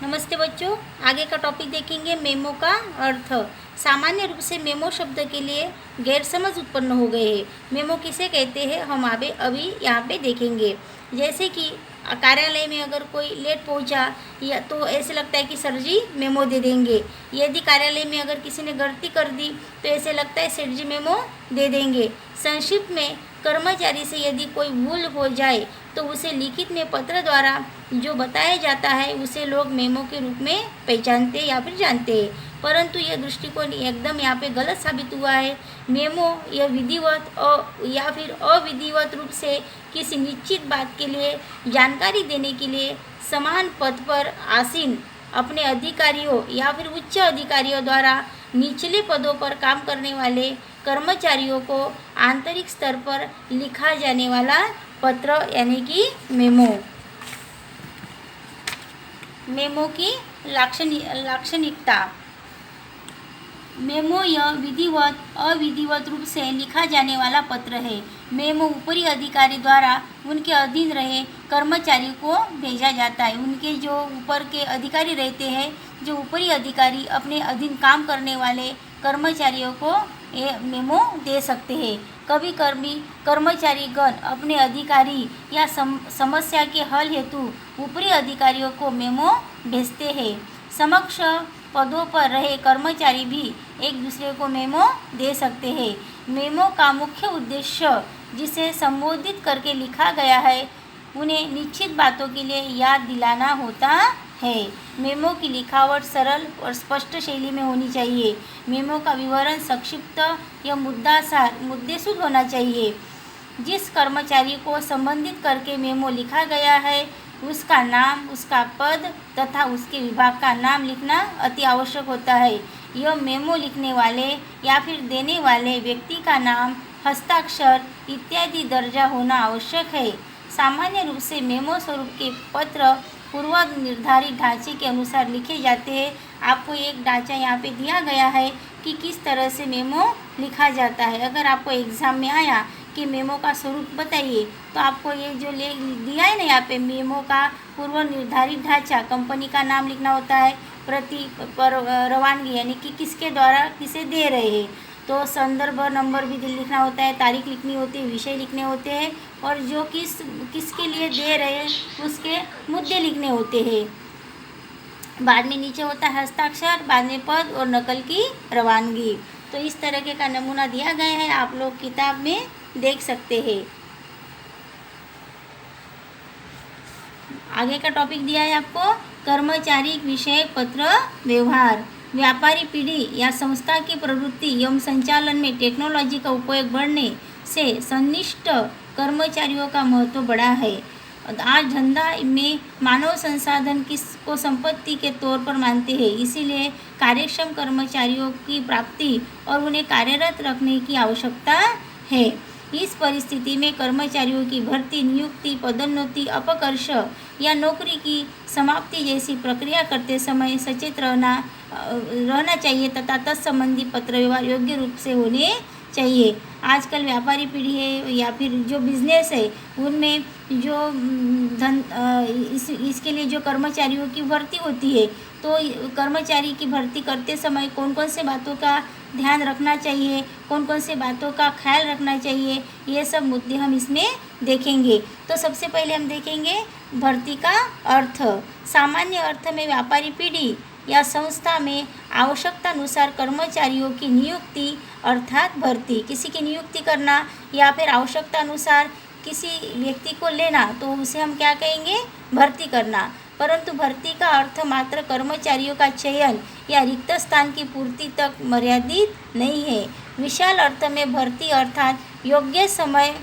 नमस्ते बच्चों, आगे का टॉपिक देखेंगे मेमो का अर्थ। सामान्य रूप से मेमो शब्द के लिए गैरसमझ उत्पन्न हो गए हैं। मेमो किसे कहते हैं हम अभी यहाँ पे देखेंगे। जैसे कि कार्यालय में अगर कोई लेट पहुँचा या तो ऐसे लगता है कि सर जी मेमो दे देंगे। यदि कार्यालय में अगर किसी ने गलती कर दी तो ऐसे लगता है सेठ जी मेमो दे देंगे। संक्षिप्त में कर्मचारी से यदि कोई भूल हो जाए तो उसे लिखित में पत्र द्वारा जो बताया जाता है उसे लोग मेमो के रूप में पहचानते या फिर जानते हैं। परंतु यह दृष्टिकोण एकदम यहाँ पे गलत साबित हुआ है। मेमो यह विधिवत या फिर अविधिवत रूप से किसी निश्चित बात के लिए जानकारी देने के लिए समान पद पर आसीन अपने अधिकारियों या फिर उच्च अधिकारियों द्वारा निचले पदों पर काम करने वाले कर्मचारियों को आंतरिक स्तर पर लिखा जाने वाला पत्र यानी कि मेमो। मेमो की लाक्षणिकता। मेमो यह विधिवत अविधिवत रूप से लिखा जाने वाला पत्र है। मेमो ऊपरी अधिकारी द्वारा उनके अधीन रहे कर्मचारी को भेजा जाता है। उनके जो ऊपर के अधिकारी रहते हैं, जो ऊपरी अधिकारी अपने अधीन काम करने वाले कर्मचारियों को ये मेमो दे सकते हैं। कभी कर्मचारीगण अपने अधिकारी या समस्या के हल हेतु ऊपरी अधिकारियों को मेमो भेजते हैं। समक्ष पदों पर रहे कर्मचारी भी एक दूसरे को मेमो दे सकते हैं। मेमो का मुख्य उद्देश्य जिसे संबोधित करके लिखा गया है उन्हें निश्चित बातों के लिए याद दिलाना होता है। मेमो की लिखावट सरल और स्पष्ट शैली में होनी चाहिए। मेमो का विवरण संक्षिप्त या मुद्देसूद होना चाहिए। जिस कर्मचारी को संबंधित करके मेमो लिखा गया है उसका नाम, उसका पद तथा उसके विभाग का नाम लिखना अति आवश्यक होता है। यह मेमो लिखने वाले या फिर देने वाले व्यक्ति का नाम, हस्ताक्षर इत्यादि दर्जा होना आवश्यक है। सामान्य रूप से मेमो स्वरूप के पत्र पूर्व निर्धारित ढांचे के अनुसार लिखे जाते हैं। आपको एक ढांचा यहाँ पे दिया गया है कि किस तरह से मेमो लिखा जाता है। अगर आपको एग्ज़ाम में आया कि मेमो का स्वरूप बताइए तो आपको ये जो दिया है ना यहाँ पे मेमो का पूर्व निर्धारित ढांचा, कंपनी का नाम लिखना होता है, प्रति पर रवानगी यानी कि किसके द्वारा किसे दे रहे हैं, तो संदर्भ नंबर भी लिखना होता है, तारीख लिखनी होती है, विषय लिखने होते हैं और जो किसके लिए दे रहे हैं उसके मुद्दे लिखने होते हैं। बाद में नीचे होता है हस्ताक्षर, बाद में पद और नकल की रवानगी। तो इस तरह का नमूना दिया गया है, आप लोग किताब में देख सकते हैं। आगे का टॉपिक दिया है आपको कर्मचारी विषयक पत्र व्यवहार। व्यापारी पीढ़ी या संस्था की प्रवृत्ति एवं संचालन में टेक्नोलॉजी का उपयोग बढ़ने से संनिष्ठ कर्मचारियों का महत्व बढ़ा है। आज धंधा में मानव संसाधन को संपत्ति के तौर पर मानते हैं, इसीलिए कार्यक्षम कर्मचारियों की प्राप्ति और उन्हें कार्यरत रखने की आवश्यकता है। इस परिस्थिति में कर्मचारियों की भर्ती, नियुक्ति, पदोन्नति, अपकर्ष या नौकरी की समाप्ति जैसी प्रक्रिया करते समय सचेत रहना चाहिए तथा तत्संबंधी पत्र व्यवहार योग्य रूप से होने चाहिए। आजकल व्यापारी पीढ़ी है या फिर जो बिजनेस है उनमें जो इसके लिए जो कर्मचारियों की भर्ती होती है तो कर्मचारी की भर्ती करते समय कौन कौन से बातों का ध्यान रखना चाहिए, कौन कौन से बातों का ख्याल रखना चाहिए, ये सब मुद्दे हम इसमें देखेंगे। तो सबसे पहले हम देखेंगे भर्ती का अर्थ। सामान्य अर्थ में व्यापारी पीढ़ी या संस्था में आवश्यकतानुसार कर्मचारियों की नियुक्ति अर्थात भर्ती, किसी की नियुक्ति करना या फिर आवश्यकतानुसार किसी व्यक्ति को लेना तो उसे हम क्या कहेंगे, भर्ती करना। परंतु भर्ती का अर्थ मात्र कर्मचारियों का चयन या रिक्त स्थान की पूर्ति तक मर्यादित नहीं है। विशाल अर्थ में भर्ती अर्थात योग्य समय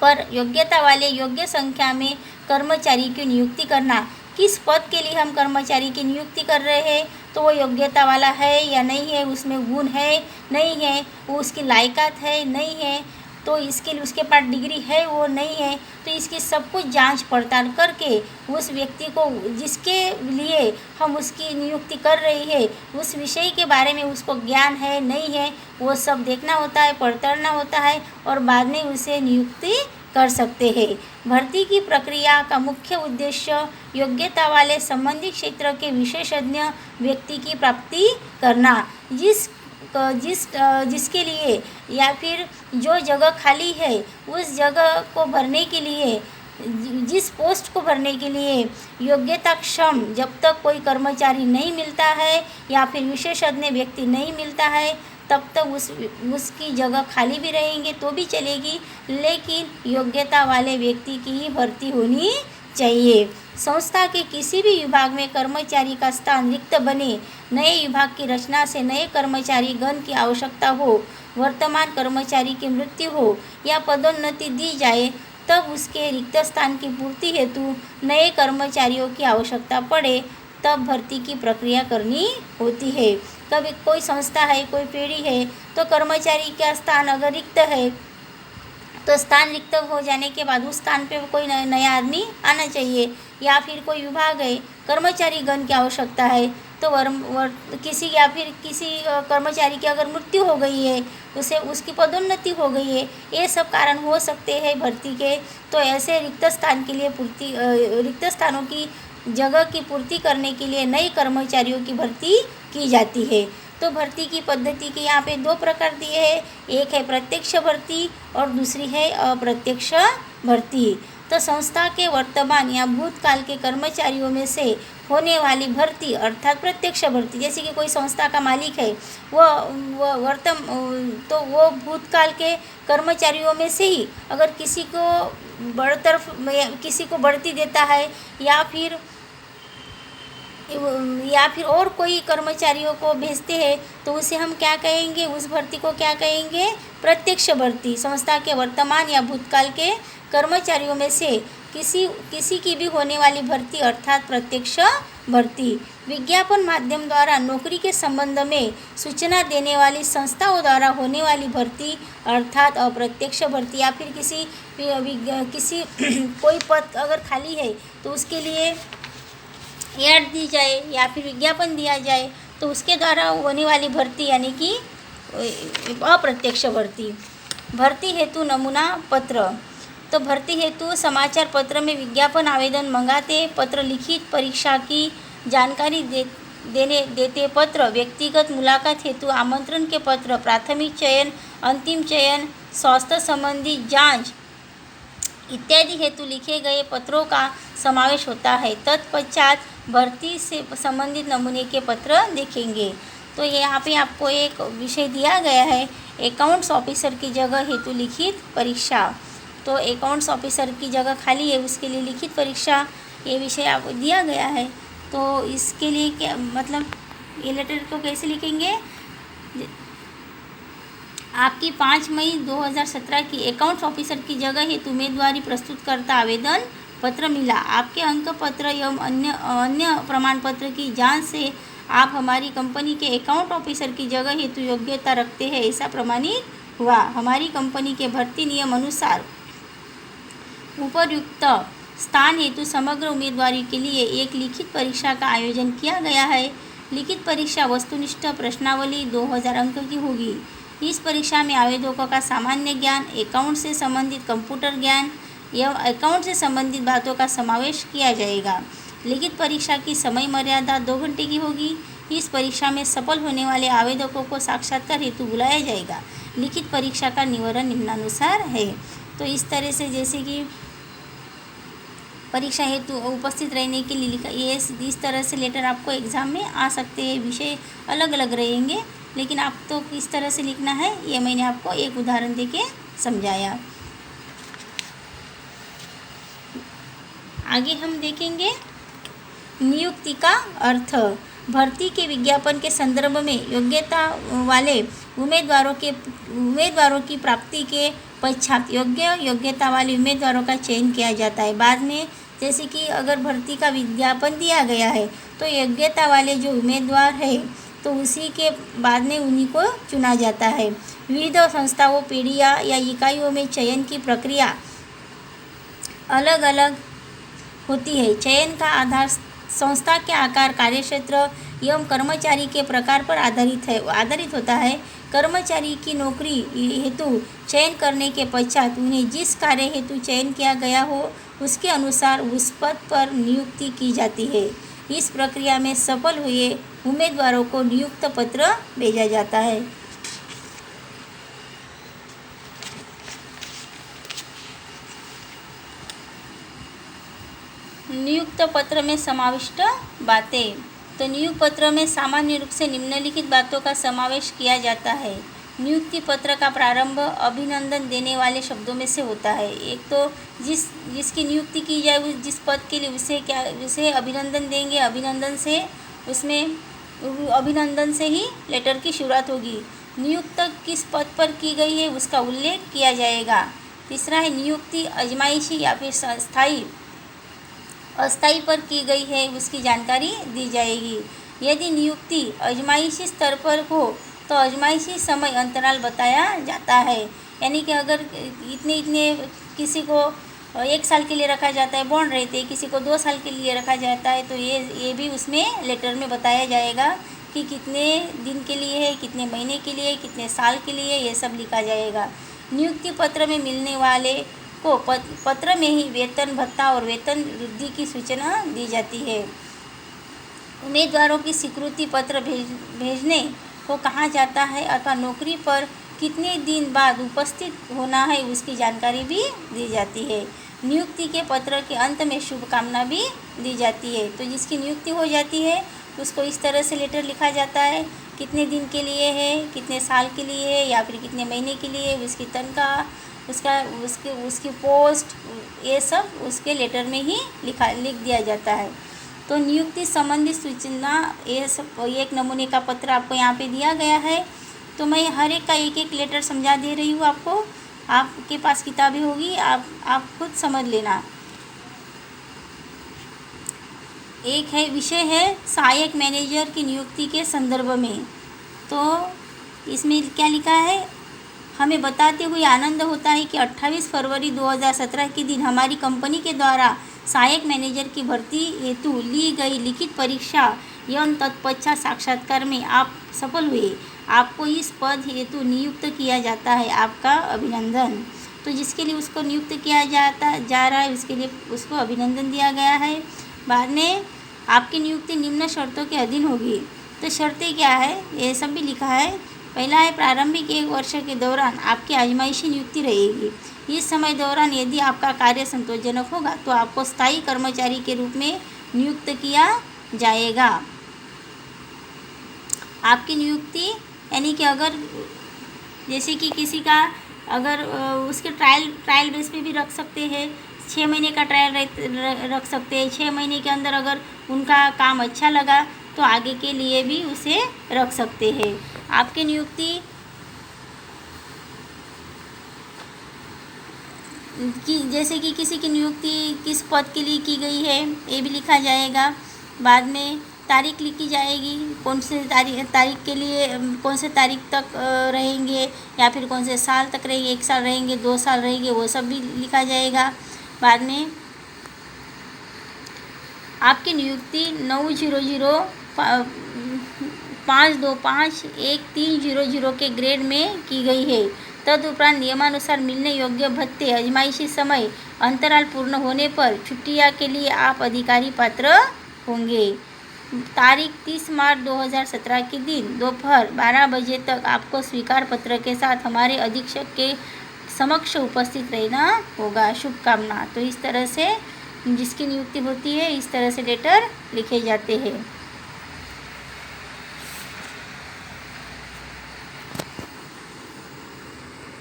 पर योग्यता वाले योग्य संख्या में कर्मचारी की नियुक्ति करना। किस पद के लिए हम कर्मचारी की नियुक्ति कर रहे हैं तो वो योग्यता वाला है या नहीं है, उसमें गुण है नहीं है, वो उसकी लायकात है नहीं है, तो इसके लिए उसके पास डिग्री है वो नहीं है, तो इसकी सब कुछ जांच पड़ताल करके उस व्यक्ति को जिसके लिए हम उसकी नियुक्ति कर रही है उस विषय के बारे में उसको ज्ञान है नहीं है वो सब देखना होता है, पड़तालना होता है और बाद में उसे नियुक्ति कर सकते हैं। भर्ती की प्रक्रिया का मुख्य उद्देश्य योग्यता वाले संबंधित क्षेत्र के विशेषज्ञ व्यक्ति की प्राप्ति करना, जिसके लिए या फिर जो जगह खाली है उस जगह को भरने के लिए, जिस पोस्ट को भरने के लिए योग्यता क्षम जब तक कोई कर्मचारी नहीं मिलता है या फिर विशेषज्ञ व्यक्ति नहीं मिलता है तब तक उसकी जगह खाली भी रहेंगे तो भी चलेगी, लेकिन योग्यता वाले व्यक्ति की ही भर्ती होनी चाहिए। संस्था के किसी भी विभाग में कर्मचारी का स्थान रिक्त बने, नए विभाग की रचना से नए कर्मचारी गण की आवश्यकता हो, वर्तमान कर्मचारी की मृत्यु हो या पदोन्नति दी जाए, तब उसके रिक्त स्थान की पूर्ति हेतु नए कर्मचारियों की आवश्यकता पड़े, तब भर्ती की प्रक्रिया करनी होती है। कभी कोई संस्था है, कोई पीढ़ी है, तो कर्मचारी का स्थान अगर रिक्त है तो स्थान रिक्त हो जाने के बाद उस स्थान पे कोई नया आदमी आना चाहिए। या फिर कोई विभाग है, कर्मचारी गण की आवश्यकता है, तो किसी कर्मचारी की अगर मृत्यु हो गई है, उसकी पदोन्नति हो गई है, ये सब कारण हो सकते हैं भर्ती के। तो ऐसे रिक्त स्थानों की जगह की पूर्ति करने के लिए नए कर्मचारियों की भर्ती की जाती है। तो भर्ती की पद्धति के यहाँ पे 2 प्रकार दिए हैं, एक है प्रत्यक्ष भर्ती और दूसरी है अप्रत्यक्ष भर्ती। तो संस्था के वर्तमान या भूतकाल के कर्मचारियों में से होने वाली भर्ती अर्थात प्रत्यक्ष भर्ती, जैसे कि कोई संस्था का मालिक है वो भूतकाल के कर्मचारियों में से ही अगर किसी को बढ़ती देता है या फिर और कोई कर्मचारियों को भेजते हैं तो उसे हम क्या कहेंगे, उस भर्ती को क्या कहेंगे, प्रत्यक्ष भर्ती। संस्था के वर्तमान या भूतकाल के कर्मचारियों में से किसी की भी होने वाली भर्ती अर्थात प्रत्यक्ष भर्ती। विज्ञापन माध्यम द्वारा नौकरी के संबंध में सूचना देने वाली संस्थाओं द्वारा होने वाली भर्ती अर्थात अप्रत्यक्ष भर्ती। या फिर किसी कोई पद अगर खाली है तो उसके लिए ऐड दी जाए या फिर विज्ञापन दिया जाए तो उसके द्वारा होने वाली भर्ती यानी कि अप्रत्यक्ष भर्ती। भर्ती हेतु नमूना पत्र। तो भर्ती हेतु समाचार पत्र में विज्ञापन आवेदन मंगाते पत्र, लिखित परीक्षा की जानकारी देते पत्र, व्यक्तिगत मुलाकात हेतु आमंत्रण के पत्र, प्राथमिक चयन, अंतिम चयन, स्वास्थ्य संबंधी जांच इत्यादि हेतु लिखे गए पत्रों का समावेश होता है। तत्पश्चात भर्ती से संबंधित नमूने के पत्र देखेंगे। तो यहाँ पे आपको एक विषय दिया गया है, अकाउंट्स ऑफिसर की जगह हेतु लिखित परीक्षा। तो अकाउंट्स ऑफिसर की जगह खाली है, उसके लिए लिखित परीक्षा ये विषय आपको दिया गया है। तो इसके लिए क्या मतलब, ये लेटर को कैसे लिखेंगे, आपकी 5 मई 2017 की अकाउंट्स ऑफिसर की जगह हेतु उम्मीदवारी प्रस्तुत करता आवेदन पत्र मिला। आपके अंक पत्र एवं अन्य प्रमाण पत्र की जांच से आप हमारी कंपनी के अकाउंट ऑफिसर की जगह हेतु योग्यता रखते हैं, ऐसा प्रमाणित हुआ। हमारी कंपनी के भर्ती नियम अनुसार उपर्युक्त स्थान हेतु समग्र उम्मीदवारी के लिए एक लिखित परीक्षा का आयोजन किया गया है। लिखित परीक्षा वस्तुनिष्ठ प्रश्नावली 2000 अंक की होगी। इस परीक्षा में आवेदकों का सामान्य ज्ञान, अकाउंट से संबंधित कंप्यूटर ज्ञान एवं अकाउंट से संबंधित बातों का समावेश किया जाएगा। लिखित परीक्षा की समय मर्यादा 2 घंटे की होगी। इस परीक्षा में सफल होने वाले आवेदकों को साक्षात्कार हेतु बुलाया जाएगा। लिखित परीक्षा का विवरण निम्नानुसार है। तो इस तरह से जैसे कि परीक्षा हेतु उपस्थित रहने के लिए लिखा, ये इस तरह से लेटर आपको एग्ज़ाम में आ सकते हैं। विषय अलग अलग रहेंगे लेकिन आप तो किस तरह से लिखना है ये मैंने आपको एक उदाहरण देके समझाया। आगे हम देखेंगे नियुक्ति का अर्थ। भर्ती के विज्ञापन के संदर्भ में योग्यता वाले उम्मीदवारों की प्राप्ति के पश्चात योग्यता वाले उम्मीदवारों का चयन किया जाता है। बाद में जैसे कि अगर भर्ती का विज्ञापन दिया गया है तो योग्यता वाले जो उम्मीदवार है तो उसी के बाद में उन्हीं को चुना जाता है। विविध संस्थाओं, पीढ़ियाँ या इकाइयों में चयन की प्रक्रिया अलग अलग होती है। चयन का आधार संस्था के आकार, कार्यक्षेत्र एवं कर्मचारी के प्रकार पर आधारित होता है। कर्मचारी की नौकरी हेतु चयन करने के पश्चात उन्हें जिस कार्य हेतु चयन किया गया हो उसके अनुसार उस पद पर नियुक्ति की जाती है। इस प्रक्रिया में सफल हुए उम्मीदवारों को नियुक्ति पत्र भेजा जाता है। नियुक्ति पत्र में समाविष्ट बातें। तो नियुक्ति पत्र में सामान्य रूप से निम्नलिखित बातों का समावेश किया जाता है। नियुक्ति पत्र का प्रारंभ अभिनंदन देने वाले शब्दों में से होता है। एक तो जिसकी नियुक्ति की जाए जिस पद के लिए उसे अभिनंदन देंगे, अभिनंदन से ही लेटर की शुरुआत होगी। नियुक्ति किस पद पर की गई है उसका उल्लेख किया जाएगा। तीसरा है नियुक्ति अजमाइशी या फिर अस्थायी पर की गई है उसकी जानकारी दी जाएगी। यदि नियुक्ति अजमाइशी स्तर पर हो तो अजमाइशी समय अंतराल बताया जाता है। यानी कि अगर इतने किसी को 1 साल के लिए रखा जाता है, बॉन्ड रहते हैं, किसी को 2 साल के लिए रखा जाता है, तो ये भी उसमें लेटर में बताया जाएगा कि कितने दिन के लिए है, कितने महीने के लिए, कितने साल के लिए, ये सब लिखा जाएगा। नियुक्ति पत्र में मिलने वाले को पत्र में ही वेतन भत्ता और वेतन वृद्धि की सूचना दी जाती है। उम्मीदवारों की स्वीकृति पत्र भेजने को कहा जाता है अथवा नौकरी पर कितने दिन बाद उपस्थित होना है उसकी जानकारी भी दी जाती है। नियुक्ति के पत्र के अंत में शुभकामना भी दी जाती है। तो जिसकी नियुक्ति हो जाती है उसको इस तरह से लेटर लिखा जाता है, कितने दिन के लिए है, कितने साल के लिए है या फिर कितने महीने के लिए, उसकी तनख्वाह, उसकी पोस्ट, ये सब उसके लेटर में ही लिख दिया जाता है। तो नियुक्ति संबंधी सूचना ये सब एक नमूने का पत्र आपको यहाँ पे दिया गया है। तो मैं हर एक का एक लेटर समझा दे रही हूँ आपको। आपके पास किताबें होगी, आप खुद समझ लेना। एक है विषय है सहायक मैनेजर की नियुक्ति के संदर्भ में। तो इसमें क्या लिखा है, हमें बताते हुए आनंद होता है कि 28 फरवरी 2017 के दिन हमारी कंपनी के द्वारा सहायक मैनेजर की भर्ती हेतु ली गई लिखित परीक्षा एवं तत्पश्चात साक्षात्कार में आप सफल हुए। आपको इस पद हेतु नियुक्त किया जाता है, आपका अभिनंदन। तो जिसके लिए उसको नियुक्त किया जा रहा है उसके लिए उसको अभिनंदन दिया गया है। बाद में आपकी नियुक्ति निम्न शर्तों के अधीन होगी। तो शर्तें क्या है ये सब भी लिखा है। पहला है प्रारंभिक 1 वर्ष के दौरान आपकी आजमाइशी नियुक्ति रहेगी। इस समय दौरान यदि आपका कार्य संतोषजनक होगा तो आपको स्थायी कर्मचारी के रूप में नियुक्त किया जाएगा। आपकी नियुक्ति यानी कि अगर जैसे कि किसी का अगर उसके ट्रायल बेस पे भी रख सकते हैं, 6 महीने का ट्रायल रख सकते हैं। 6 महीने के अंदर अगर उनका काम अच्छा लगा तो आगे के लिए भी उसे रख सकते हैं। आपकी नियुक्ति जैसे कि किसी की नियुक्ति किस पद के लिए की गई है ये भी लिखा जाएगा। बाद में तारीख लिखी जाएगी, कौन से तारीख के लिए कौन से तारीख तक रहेंगे या फिर कौन से साल तक रहेंगे, 1 साल रहेंगे, 2 साल रहेंगे, वो सब भी लिखा जाएगा। बाद में आपकी नियुक्ति 9/00/525/1300 के ग्रेड में की गई है। तदुपरांत नियमानुसार मिलने योग्य भत्ते अजमाइशी समय अंतराल पूर्ण होने पर छुट्टियां के लिए आप अधिकारी पात्र होंगे। तारीख 30 मार्च 2017 के दिन दोपहर 12 बजे तक आपको स्वीकार पत्र के साथ हमारे अधीक्षक के समक्ष उपस्थित रहना होगा। शुभकामना। तो इस तरह से जिसकी नियुक्ति होती है इस तरह से लेटर लिखे जाते हैं।